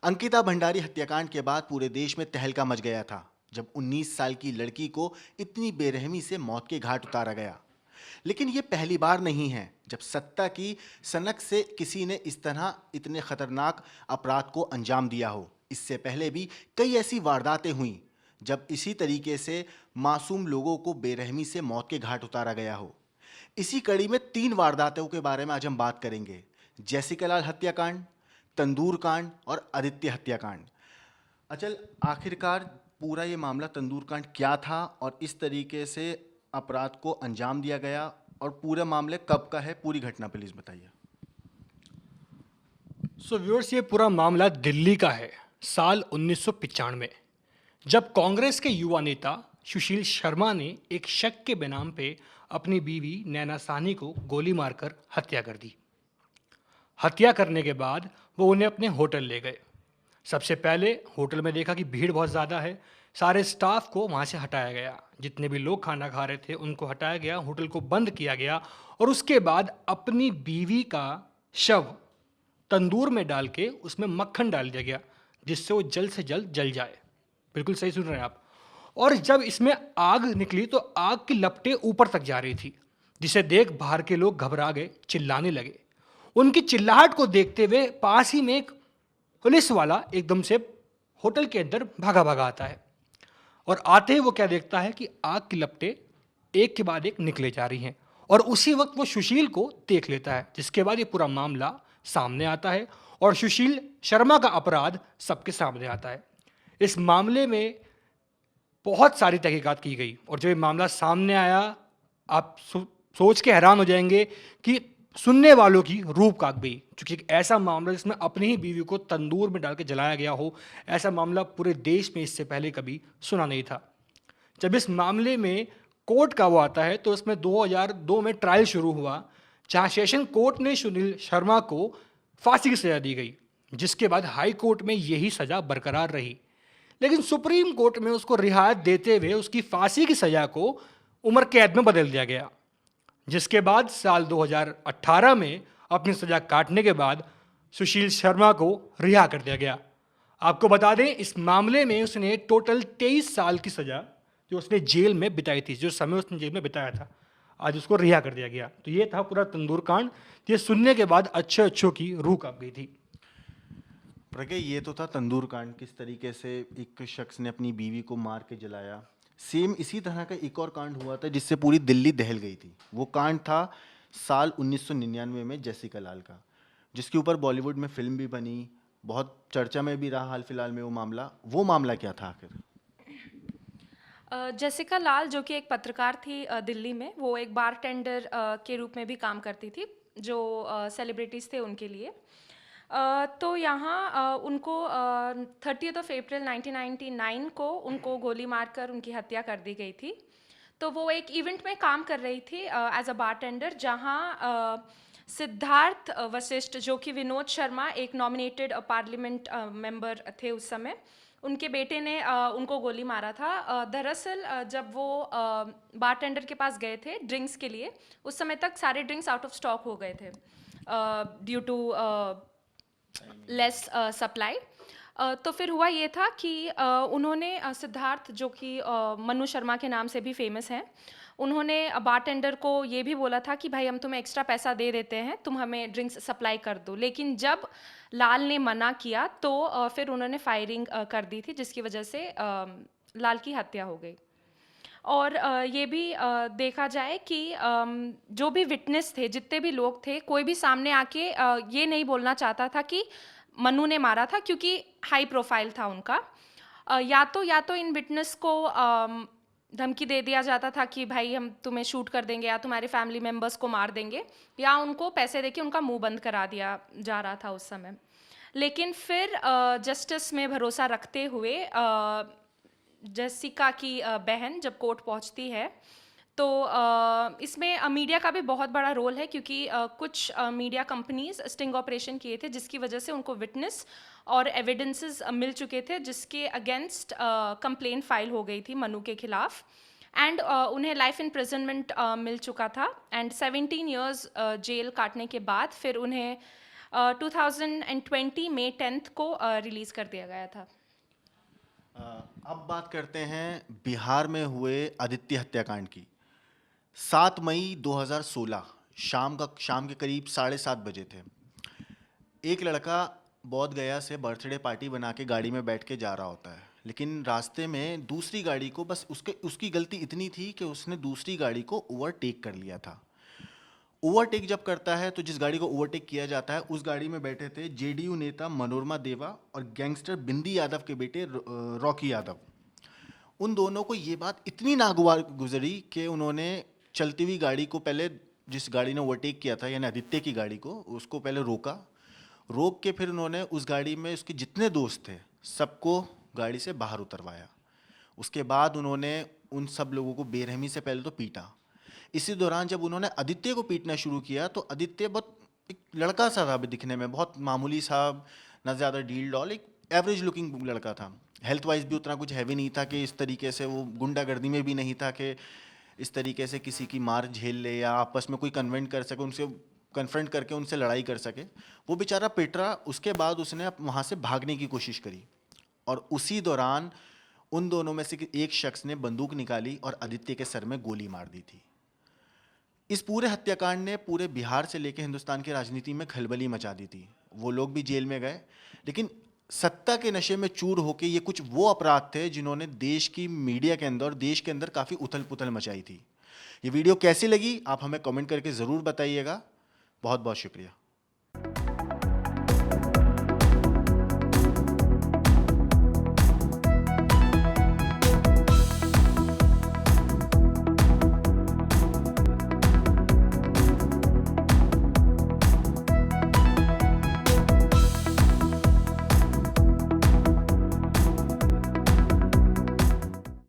अंकिता भंडारी हत्याकांड के बाद पूरे देश में तहलका मच गया था जब 19 साल की लड़की को इतनी बेरहमी से मौत के घाट उतारा गया। लेकिन ये पहली बार नहीं है जब सत्ता की सनक से किसी ने इस तरह इतने खतरनाक अपराध को अंजाम दिया हो। इससे पहले भी कई ऐसी वारदातें हुई जब इसी तरीके से मासूम लोगों को बेरहमी से मौत के घाट उतारा गया हो। इसी कड़ी में 3 वारदातों के बारे में आज हम बात करेंगे। जैसिका लाल हत्याकांड, तंदूर कांड और आदित्य हत्याकांड। अचल, आखिरकार पूरा ये मामला तंदूर कांड क्या था और इस तरीके से अपराध को अंजाम दिया गया और पूरे मामले कब का है, पूरी घटना प्लीज बताइए। सो व्यूअर्स, ये पूरा मामला दिल्ली का है साल 1995, जब कांग्रेस के युवा नेता सुशील शर्मा ने एक शक के बेनाम पे अपनी बीवी नैना साहनी को गोली मारकर हत्या कर दी। हत्या करने के बाद वो उन्हें अपने होटल ले गए। सबसे पहले होटल में देखा कि भीड़ बहुत ज़्यादा है। सारे स्टाफ को वहाँ से हटाया गया, जितने भी लोग खाना खा रहे थे उनको हटाया गया, होटल को बंद किया गया और उसके बाद अपनी बीवी का शव तंदूर में डाल के उसमें मक्खन डाल दिया गया जिससे वो जल्द से जल्द जल जाए। बिल्कुल सही सुन रहे हैं आप। और जब इसमें आग निकली तो आग की लपटें ऊपर तक जा रही थी, जिसे देख बाहर के लोग घबरा गए, चिल्लाने लगे। उनकी चिल्लाहट को देखते हुए पास ही में एक पुलिस वाला एकदम से होटल के अंदर भागा भागा आता है और आते ही वो क्या देखता है कि आग की लपटें एक के बाद एक निकले जा रही हैं और उसी वक्त वो सुशील को देख लेता है, जिसके बाद ये पूरा मामला सामने आता है और सुशील शर्मा का अपराध सबके सामने आता है। इस मामले में बहुत सारी तहकीकात की गई और जब ये मामला सामने आया, आप सोच के हैरान हो जाएंगे कि सुनने वालों की रूह कांप गई, क्योंकि एक ऐसा मामला जिसमें अपनी ही बीवी को तंदूर में डाल के जलाया गया हो, ऐसा मामला पूरे देश में इससे पहले कभी सुना नहीं था। जब इस मामले में कोर्ट का वो आता है तो इसमें 2002 में ट्रायल शुरू हुआ, जहां सेशन कोर्ट ने सुनील शर्मा को फांसी की सजा दी गई, जिसके बाद हाई कोर्ट में यही सजा बरकरार रही। लेकिन सुप्रीम कोर्ट में उसको रियायत देते हुए उसकी फांसी की सजा को उम्र कैद में बदल दिया गया, जिसके बाद साल 2018 में अपनी सजा काटने के बाद सुशील शर्मा को रिहा कर दिया गया। आपको बता दें, इस मामले में उसने टोटल 23 साल की सजा जो उसने जेल में बिताई थी, जो समय उसने जेल में बिताया था, आज उसको रिहा कर दिया गया। तो ये था पूरा तंदूर कांड। ये सुनने के बाद अच्छों की रूह कांप गई थी। प्रज्ञा, ये तो था तंदूर कांड, किस तरीके से एक शख्स ने अपनी बीवी को मार के जलाया। सेम इसी तरह का एक और कांड हुआ था जिससे पूरी दिल्ली दहल गई थी। वो कांड था साल 1999 में जेसिका लाल का, जिसके ऊपर बॉलीवुड में फिल्म भी बनी, बहुत चर्चा में भी रहा हाल फिलहाल में वो मामला क्या था आखिर? जेसिका लाल जो कि एक पत्रकार थी दिल्ली में, वो एक बारटेंडर के रूप में भी काम करती थी जो सेलिब्रिटीज़ थे उनके लिए। तो यहाँ उनको 30th ऑफ अप्रैल 1999 को उनको गोली मारकर उनकी हत्या कर दी गई थी। तो वो एक इवेंट में काम कर रही थी एज अ बारटेंडर, जहाँ सिद्धार्थ वशिष्ठ जो कि विनोद शर्मा एक नॉमिनेटेड पार्लियामेंट मेंबर थे उस समय, उनके बेटे ने उनको गोली मारा था। दरअसल जब वो बारटेंडर के पास गए थे ड्रिंक्स के लिए, उस समय तक सारे ड्रिंक्स आउट ऑफ स्टॉक हो गए थे ड्यू टू लेस सप्लाई। तो फिर हुआ ये था कि उन्होंने सिद्धार्थ जो कि मनु शर्मा के नाम से भी फेमस हैं, उन्होंने बारटेंडर को ये भी बोला था कि भाई हम तुम्हें एक्स्ट्रा पैसा दे देते हैं, तुम हमें ड्रिंक्स सप्लाई कर दो। लेकिन जब लाल ने मना किया तो फिर उन्होंने फायरिंग कर दी थी, जिसकी वजह से लाल की हत्या हो गई। और ये भी देखा जाए कि जो भी विटनेस थे, जितने भी लोग थे, कोई भी सामने आके ये नहीं बोलना चाहता था कि मनु ने मारा था, क्योंकि हाई प्रोफाइल था उनका। या तो इन विटनेस को धमकी दे दिया जाता था कि भाई हम तुम्हें शूट कर देंगे या तुम्हारे फैमिली मेम्बर्स को मार देंगे, या उनको पैसे देके उनका मुंह बंद करा दिया जा रहा था उस समय। लेकिन फिर जस्टिस में भरोसा रखते हुए जेसिका की बहन जब कोर्ट पहुंचती है तो इसमें मीडिया का भी बहुत बड़ा रोल है, क्योंकि कुछ मीडिया कंपनीज स्टिंग ऑपरेशन किए थे, जिसकी वजह से उनको विटनेस और एविडेंसेस मिल चुके थे, जिसके अगेंस्ट कंप्लेन फाइल हो गई थी मनु के खिलाफ। एंड उन्हें लाइफ इम्प्रिजनमेंट मिल चुका था एंड 17 ईयर्स जेल काटने के बाद फिर उन्हें 2020 मई 10 को रिलीज़ कर दिया गया था। अब बात करते हैं बिहार में हुए आदित्य हत्याकांड की। 7 मई 2016 शाम के करीब 7:30 बजे थे। एक लड़का बोध गया से बर्थडे पार्टी बना के गाड़ी में बैठ के जा रहा होता है, लेकिन रास्ते में दूसरी गाड़ी को बस उसकी गलती इतनी थी कि उसने दूसरी गाड़ी को ओवरटेक कर लिया था। ओवरटेक जब करता है तो जिस गाड़ी को ओवरटेक किया जाता है उस गाड़ी में बैठे थे जेडीयू नेता मनोरमा देवा और गैंगस्टर बिंदी यादव के बेटे रॉकी यादव। उन दोनों को ये बात इतनी नागवार गुजरी कि उन्होंने चलती हुई गाड़ी को पहले, जिस गाड़ी ने ओवरटेक किया था यानी आदित्य की गाड़ी को, उसको पहले रोक के फिर उन्होंने उस गाड़ी में उसके जितने दोस्त थे सबको गाड़ी से बाहर उतरवाया। उसके बाद उन्होंने उन सब लोगों को बेरहमी से पहले तो पीटा। इसी दौरान जब उन्होंने आदित्य को पीटना शुरू किया तो आदित्य बहुत एक लड़का सा था दिखने में, बहुत मामूली सा, ना ज़्यादा डील डॉल, एक एवरेज लुकिंग लड़का था। हेल्थ वाइज भी उतना कुछ हैवी नहीं था कि इस तरीके से वो गुंडागर्दी में भी नहीं था कि इस तरीके से किसी की मार झेल ले या आपस में कोई कन्वेंट कर सके, उनसे कन्फ्रंट करके उनसे लड़ाई कर सके। वो बेचारा पिटरा। उसके बाद उसने वहाँ से भागने की कोशिश करी और उसी दौरान उन दोनों में से एक शख्स ने बंदूक निकाली और आदित्य के सर में गोली मार दी थी। इस पूरे हत्याकांड ने पूरे बिहार से लेकर हिंदुस्तान की राजनीति में खलबली मचा दी थी। वो लोग भी जेल में गए, लेकिन सत्ता के नशे में चूर होके ये कुछ वो अपराध थे जिन्होंने देश की मीडिया के अंदर और देश के अंदर काफ़ी उथल पुथल मचाई थी। ये वीडियो कैसी लगी आप हमें कमेंट करके ज़रूर बताइएगा। बहुत बहुत शुक्रिया।